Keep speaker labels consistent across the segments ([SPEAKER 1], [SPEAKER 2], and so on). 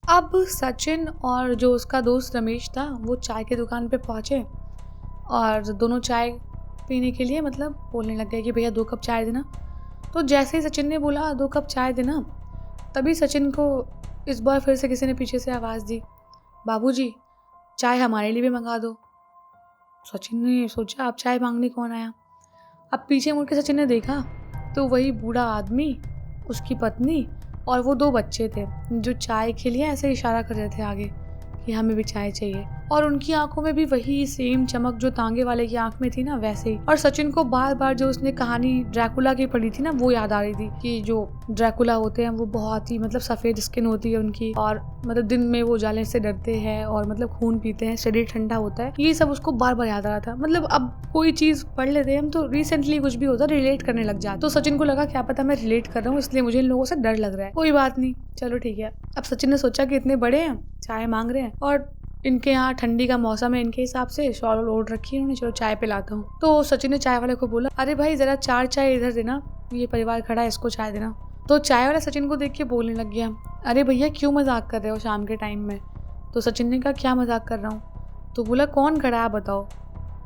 [SPEAKER 1] अब सचिन और जो उसका दोस्त रमेश था वो चाय की दुकान पे पहुँचे और दोनों चाय पीने के लिए मतलब बोलने लग गए कि भैया 2 कप चाय देना। तो जैसे ही सचिन ने बोला 2 कप चाय देना, तभी सचिन को इस बार फिर से किसी ने पीछे से आवाज़ दी, बाबूजी चाय हमारे लिए भी मंगा दो। सचिन ने सोचा अब चाय मांगने कौन आया। अब पीछे मुड़ के सचिन ने देखा तो वही बूढ़ा आदमी, उसकी पत्नी और वो 2 बच्चे थे जो चाय के लिए ऐसे इशारा कर रहे थे आगे कि हमें भी चाय चाहिए। और उनकी आंखों में भी वही सेम चमक जो तांगे वाले की आंख में थी ना, वैसे ही। और सचिन को बार बार जो उसने कहानी ड्रैकुला की पढ़ी थी ना, वो याद आ रही थी कि जो ड्रैकुला होते हैं वो बहुत ही मतलब सफ़ेद स्किन होती है उनकी, और मतलब दिन में वो उजाले से डरते हैं और मतलब खून पीते हैं, शरीर ठंडा होता है। ये सब उसको बार बार याद आ रहा था। मतलब अब कोई चीज़ पढ़ लेते हैं हम तो रिसेंटली कुछ भी होता है रिलेट करने लग जाते। तो सचिन को लगा क्या पता मैं रिलेट कर रहा हूँ, इसलिए मुझे इन लोगों से डर लग रहा है। कोई बात नहीं, चलो ठीक है। अब सचिन ने सोचा कि इतने बड़े हैं, चाय मांग रहे हैं और इनके यहाँ ठंडी का मौसम है, इनके हिसाब से शॉल ओढ़ रखी है उन्होंने, चलो चाय पिलाता हूँ। तो सचिन ने चाय वाले को बोला, अरे भाई जरा 4 चाय इधर देना, ये परिवार खड़ा है, इसको चाय देना। तो चाय वाला सचिन को देख के बोलने लग गया, अरे भैया क्यों मजाक कर रहे हो शाम के टाइम में। तो सचिन ने कहा क्या मजाक कर रहा हूँ। तो बोला कौन खड़ा है आप बताओ।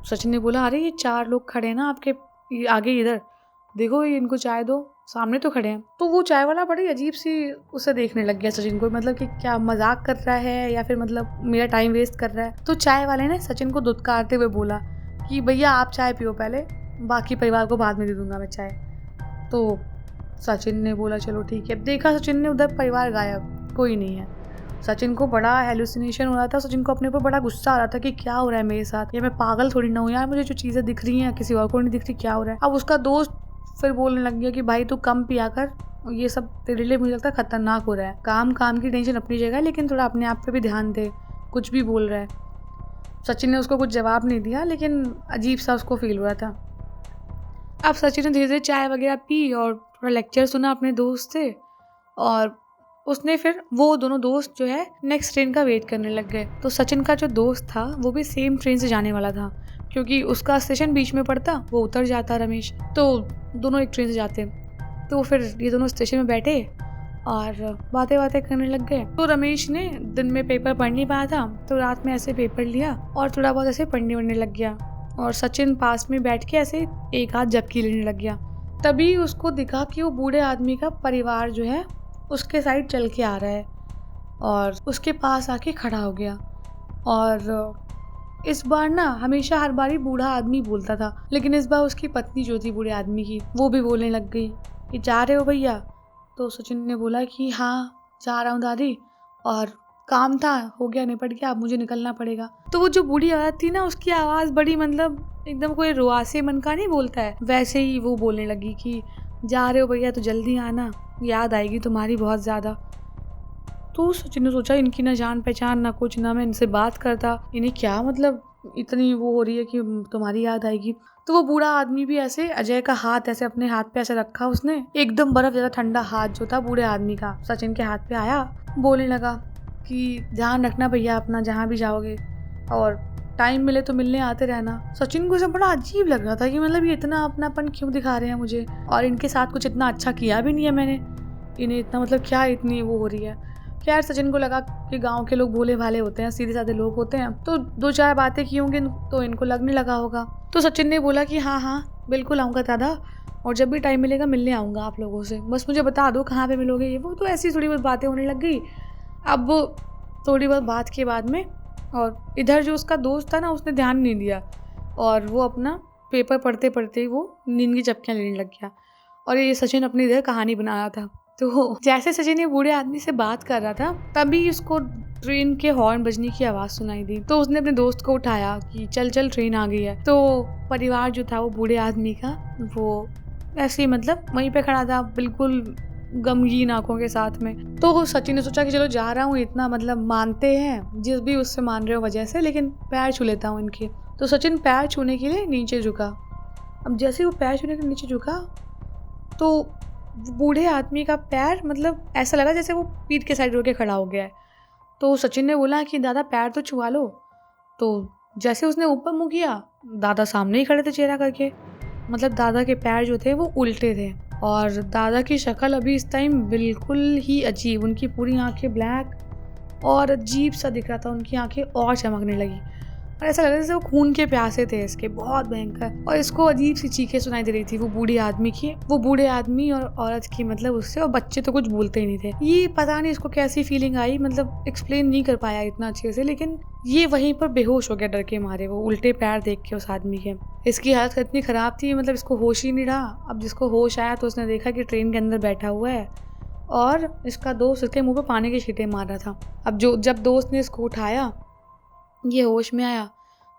[SPEAKER 1] सचिन ने बोला अरे ये 4 लोग खड़े हैं ना आपके आगे, इधर देखो, ये इनको चाय दो, सामने तो खड़े हैं। तो वो चाय वाला बड़ी अजीब सी उसे देखने लग गया सचिन को, मतलब कि क्या मजाक कर रहा है या फिर मतलब मेरा टाइम वेस्ट कर रहा है। तो चाय वाले ने सचिन को दुत्कारते हुए बोला कि भैया आप चाय पियो पहले, बाकी परिवार को बाद में दे दूंगा मैं चाय। तो सचिन ने बोला चलो ठीक है। देखा सचिन ने उधर परिवार गायब, कोई नहीं है। सचिन को बड़ा हेलुसिनेशन हो रहा था, सचिन को अपने ऊपर बड़ा गुस्सा आ रहा था कि क्या हो रहा है मेरे साथ, या मैं पागल थोड़ी ना हूँ यार, मुझे जो चीज़ें दिख रही हैं किसी और को नहीं दिख रही, क्या हो रहा है। अब उसका दोस्त फिर बोलने लग गया कि भाई तू कम पिया कर, ये सब तेरे लिए मुझे लगता है खतरनाक हो रहा है। काम की टेंशन अपनी जगह, लेकिन थोड़ा अपने आप पे भी ध्यान दे, कुछ भी बोल रहा है। सचिन ने उसको कुछ जवाब नहीं दिया, लेकिन अजीब सा उसको फील हो रहा था। अब सचिन ने धीरे धीरे चाय वगैरह पी और थोड़ा लेक्चर सुना अपने दोस्त से, और उसने फिर वो दोनों दोस्त जो है नेक्स्ट ट्रेन का वेट करने लग गए। तो सचिन का जो दोस्त था वो भी सेम ट्रेन से जाने वाला था, क्योंकि उसका स्टेशन बीच में पड़ता, वो उतर जाता रमेश, तो दोनों एक ट्रेन से जाते। तो फिर ये दोनों स्टेशन में बैठे और बातें करने लग गए। तो रमेश ने दिन में पेपर पढ़ नहीं पाया था, तो रात में ऐसे पेपर लिया और थोड़ा बहुत ऐसे पढ़ने लग गया, और सचिन पास में बैठ के ऐसे एक हाथ झपकी लेने लग गया। तभी उसको दिखा कि वो बूढ़े आदमी का परिवार जो है उसके साइड चल के आ रहा है और उसके पास आके खड़ा हो गया। और इस बार ना हमेशा हर बार ही बूढ़ा आदमी बोलता था, लेकिन इस बार उसकी पत्नी जो थी बूढ़े आदमी की, वो भी बोलने लग गई कि जा रहे हो भैया। तो सचिन ने बोला कि हाँ जा रहा हूँ दादी, और काम था, हो गया, निपट गया, अब मुझे निकलना पड़ेगा। तो वो जो बूढ़ी औरत थी ना, उसकी आवाज़ बड़ी मतलब एकदम कोई रुआसे मन का नहीं बोलता है, वैसे ही वो बोलने लगी कि जा रहे हो भैया तो जल्दी आना, याद आएगी तुम्हारी बहुत ज़्यादा। तो सचिन ने सोचा इनकी ना जान पहचान ना कुछ, ना मैं इनसे बात करता, इन्हें क्या मतलब इतनी वो हो रही है कि तुम्हारी याद आएगी। तो वो बूढ़ा आदमी भी ऐसे अजय का हाथ ऐसे अपने हाथ पे ऐसे रखा उसने, एकदम बर्फ जैसा ठंडा हाथ जो था बूढ़े आदमी का सचिन के हाथ पे आया, बोलने लगा कि ध्यान रखना भैया अपना जहाँ भी जाओगे, और टाइम मिले तो मिलने आते रहना। सचिन को सब बड़ा अजीब लग रहा था कि मतलब ये इतना अपनापन क्यों दिखा रहे हैं मुझे, और इनके साथ कुछ इतना अच्छा किया भी नहीं है मैंने, इन्हें इतना मतलब क्या इतनी वो हो रही है। खैर सचिन को लगा कि गांव के लोग भोले भाले होते हैं, सीधे साधे लोग होते हैं, तो 2-4 बातें की होंगी तो इनको लगने लगा होगा। तो सचिन ने बोला कि हाँ बिल्कुल आऊँगा दादा, और जब भी टाइम मिलेगा मिलने आऊँगा आप लोगों से, बस मुझे बता दो कहाँ पे मिलोगे ये वो। तो ऐसी थोड़ी बहुत बातें होने लग गई। अब थोड़ी बहुत बात के बाद में, और इधर जो उसका दोस्त था ना उसने ध्यान नहीं दिया, और वो अपना पेपर पढ़ते पढ़ते वो नींद की झपकियाँ लेने लग गया, और ये सचिन अपनी इधर कहानी बना रहा था। तो जैसे सचिन ये बूढ़े आदमी से बात कर रहा था, तभी उसको ट्रेन के हॉर्न बजने की आवाज़ सुनाई दी। तो उसने अपने दोस्त को उठाया कि चल चल ट्रेन आ गई है। तो परिवार जो था वो बूढ़े आदमी का, वो ऐसे ही मतलब वहीं पे खड़ा था, बिल्कुल गमगीन आंखों के साथ में। तो सचिन ने सोचा कि चलो जा रहा हूँ, इतना मतलब मानते हैं जिस भी उससे मान रहे हो वजह से, लेकिन पैर छू लेता हूँ इनके। तो सचिन पैर छूने के लिए नीचे झुका। अब जैसे वो पैर छूने के नीचे झुका तो बूढ़े आदमी का पैर मतलब ऐसा लगा जैसे वो पीठ के साइड होके खड़ा हो गया है। तो सचिन ने बोला कि दादा पैर तो छुआ लो। तो जैसे उसने ऊपर मुँह किया, दादा सामने ही खड़े थे चेहरा करके, मतलब दादा के पैर जो थे वो उल्टे थे, और दादा की शक्ल अभी इस टाइम बिल्कुल ही अजीब, उनकी पूरी आंखें ब्लैक, और अजीब सा दिख रहा था, उनकी आंखें और चमकने लगी और ऐसा लग रहा था जैसे वो खून के प्यासे थे इसके, बहुत भयंकर। और इसको अजीब सी चीखें सुनाई दे रही थी वो बूढ़े आदमी और औरत की, मतलब उससे। और बच्चे तो कुछ बोलते ही नहीं थे। ये पता नहीं इसको कैसी फीलिंग आई, मतलब एक्सप्लेन नहीं कर पाया इतना अच्छे से, लेकिन ये वहीं पर बेहोश हो गया डर के मारे, वो उल्टे पैर देख के उस आदमी के। इसकी हालत इतनी खराब थी, मतलब इसको होश ही नहीं रहा। अब जिसको होश आया तो उसने देखा कि ट्रेन के अंदर बैठा हुआ है और इसका दोस्त इसके मुंह पे पानी के छींटे मार रहा था। अब जब दोस्त ने इसको उठाया, ये होश में आया,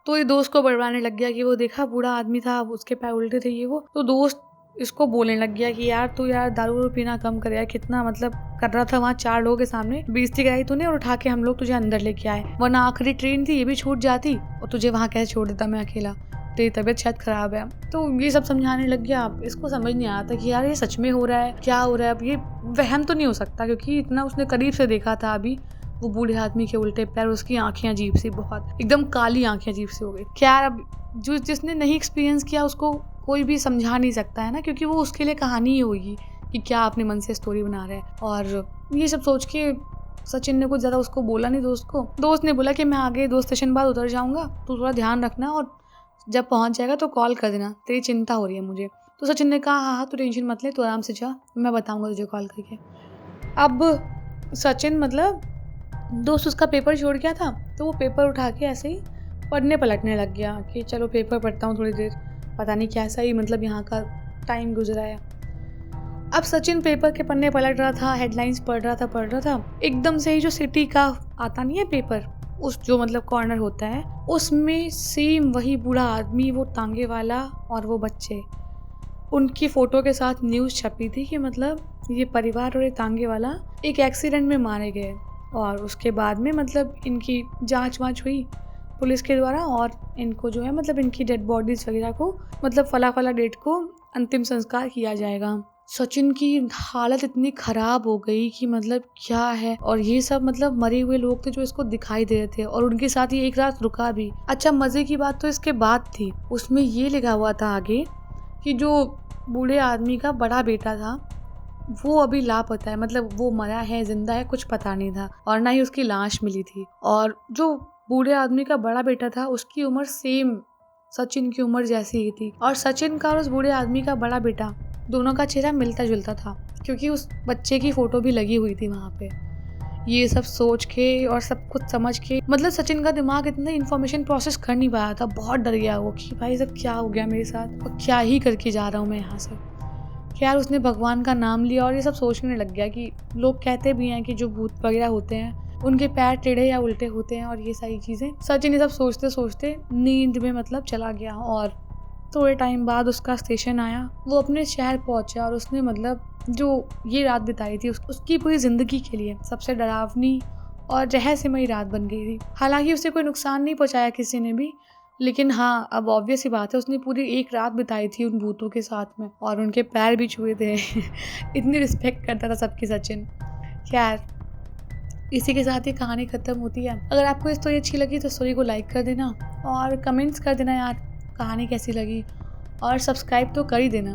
[SPEAKER 1] तो ये दोस्त को बड़बड़ाने लग गया कि वो देखा बूढ़ा आदमी था, उसके पैर उल्टे थे ये वो। तो दोस्त इसको बोलने लग गया कि यार तू दारू पीना कम कर यार, कितना मतलब कर रहा था वहाँ 4 लोगों के सामने, बेइज्जती कराई तूने और उठा के हम लोग तुझे अंदर लेके आए, वरना आखिरी ट्रेन थी ये भी छूट जाती और तुझे वहाँ कैसे छोड़ देता मैं अकेला, तेरी तबीयत शायद खराब है। तो ये सब समझाने लग गया। इसको समझ नहीं आया था कि यार ये सच में हो रहा है, क्या हो रहा है। अब ये वहम तो नहीं हो सकता क्योंकि इतना उसने करीब से देखा था अभी वो बूढ़े आदमी के उल्टे पैर, उसकी आंखें अजीब सी, बहुत एकदम काली आंखें अजीब सी हो गई। क्या अब जिसने नहीं एक्सपीरियंस किया उसको कोई भी समझा नहीं सकता है ना, क्योंकि वो उसके लिए कहानी ही होगी कि क्या अपने मन से स्टोरी बना रहा है। और ये सब सोच के सचिन ने कुछ ज़्यादा उसको बोला नहीं दोस्त को। दोस्त ने बोला कि मैं आगे 2 स्टेशन बाद उतर जाऊँगा, तू थोड़ा ध्यान रखना और जब पहुँच जाएगा तो कॉल कर देना, तेरी चिंता हो रही है मुझे। तो सचिन ने कहा हाँ तू टेंशन मत ले, तू आराम से जा, मैं बताऊँगा तुझे कॉल करके। अब सचिन मतलब दोस्त उसका पेपर छोड़ गया था, तो वो पेपर उठा के ऐसे ही पढ़ने पलटने लग गया कि चलो पेपर पढ़ता हूँ थोड़ी देर, पता नहीं कैसा ही मतलब यहाँ का टाइम गुजरा है। अब सचिन पेपर के पन्ने पलट रहा था, हेडलाइंस पढ़ रहा था, एकदम से ही जो सिटी का आता नहीं है पेपर, उस जो मतलब कॉर्नर होता है उसमें सेम वही बूढ़ा आदमी, वो टांगे वाला और वो बच्चे, उनकी फ़ोटो के साथ न्यूज़ छपी थी कि मतलब ये परिवार और ये टांगे वाला एक एक्सीडेंट में मारे गए। और उसके बाद में मतलब इनकी जांच हुई पुलिस के द्वारा और इनको जो है मतलब इनकी डेड बॉडीज़ वगैरह को मतलब फला डेट को अंतिम संस्कार किया जाएगा। सचिन की हालत इतनी ख़राब हो गई कि मतलब क्या है, और ये सब मतलब मरे हुए लोग थे जो इसको दिखाई दे रहे थे और उनके साथ ये एक रात रुका भी। अच्छा मज़े की बात तो इसके बाद थी, उसमें ये लिखा हुआ था आगे कि जो बूढ़े आदमी का बड़ा बेटा था वो अभी लापता है, मतलब वो मरा है जिंदा है कुछ पता नहीं था और ना ही उसकी लाश मिली थी। और जो बूढ़े आदमी का बड़ा बेटा था उसकी उम्र सेम सचिन की उम्र जैसी ही थी, और सचिन का और उस बूढ़े आदमी का बड़ा बेटा दोनों का चेहरा मिलता जुलता था क्योंकि उस बच्चे की फ़ोटो भी लगी हुई थी वहाँ पे। ये सब सोच के और सब कुछ समझ के मतलब सचिन का दिमाग इतना इन्फॉर्मेशन प्रोसेस कर नहीं पाया था, बहुत डर गया वो कि भाई सब क्या हो गया मेरे साथ और क्या ही करके जा रहा हूँ मैं यहाँ से। खैर उसने भगवान का नाम लिया और ये सब सोचने लग गया कि लोग कहते भी हैं कि जो भूत वगैरह होते हैं उनके पैर टेढ़े या उल्टे होते हैं और ये सारी चीज़ें। सचिन ये सब सोचते सोचते नींद में मतलब चला गया और थोड़े टाइम बाद उसका स्टेशन आया, वो अपने शहर पहुंचा और उसने मतलब जो ये रात बिताई थी उसकी पूरी ज़िंदगी के लिए सबसे डरावनी और रहस्यमयी रात बन गई थी। हालांकि उसे कोई नुकसान नहीं पहुंचाया किसी ने भी, लेकिन हाँ अब ऑब्वियस ही बात है उसने पूरी एक रात बिताई थी उन भूतों के साथ में और उनके पैर भी छुए थे इतनी रिस्पेक्ट करता था सबकी सचिन। खैर इसी के साथ ही कहानी ख़त्म होती है। अगर आपको ये स्टोरी अच्छी लगी तो स्टोरी को लाइक कर देना और कमेंट्स कर देना यार कहानी कैसी लगी, और सब्सक्राइब तो कर ही देना।